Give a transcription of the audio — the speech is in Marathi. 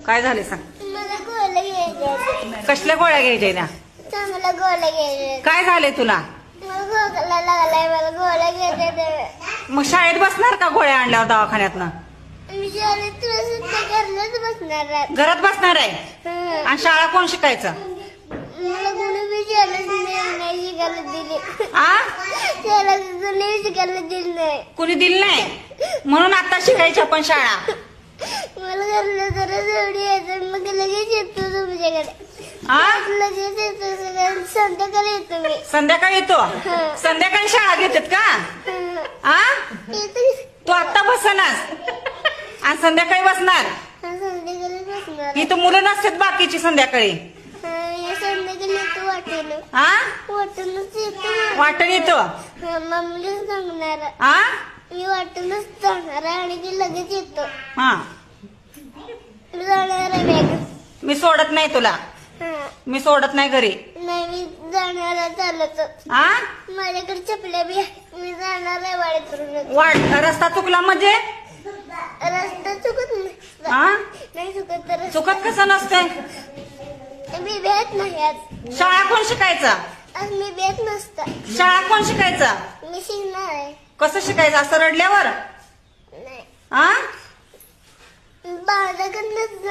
काय झाले सांग. मला गोळ्या घ्यायच्या. कसल्या गोळ्या घ्यायच्या ना. चांगल्या गोळ्या घ्यायच्या. काय झाले तुला. मला खोकला लागलाय. मला गोळ्या घ्यायच्या. मग शाळेत बसणार का गोळ्या आणल्यावर दवाखान्यातनं. मी शाळेत तुला सुद्धा घरलाच बसणार आहे. घरात बसणार आहे. हं. आणि शाळा कोण शिकायचं. मला कोणी बी शाळेत नाही शिकायला दिली. आ त्याला नाही शिकायला दिली नाही. कुणी दिलं नाही म्हणून आता शिकायची आपण शाळा. मला घरला जरा एवढी यायचं मग लगेच येतो तुमच्याकडे. आ लगेच येतो. संध्याकाळी येतो मी. संध्याकाळी येतो. संध्याकाळी शाळा घेतात का. हं. आ येतो. तू आत्ता बसनास आणि संध्याकाळी बसणार. संध्याकाळी बसणार. इथं मुलं नसतात बाकीची संध्याकाळी. या संध्याकाळी येतो वाटेल. आ वाटूनच येतो. वाटण येतो. मम्मीलाच सांगणार. आ मी वाटूनच जाणार आहे आणि ती लगेच येतो. हा मी जाणार आहे बॅग. मी सोडत नाही तुला. मी सोडत नाही घरी. नाही मी जाणार आहे चालत. आ माझ्याकडे चपल्या बी आहे. मी जाणार आहे वाड्यातून. रस्ता चुकला म्हणजे रस्ता चुकत नसता. आ नाही चुकत तर चुकत कसं नसते. मी भेट नाही आज. शाळा कोण शिकायचा. आज मी भेट नसता. शाळा कोण शिकायचा. मी शिकणार आहे. कसं शिकायचं असं रडल्यावर. नाही आ बाळाकडनंच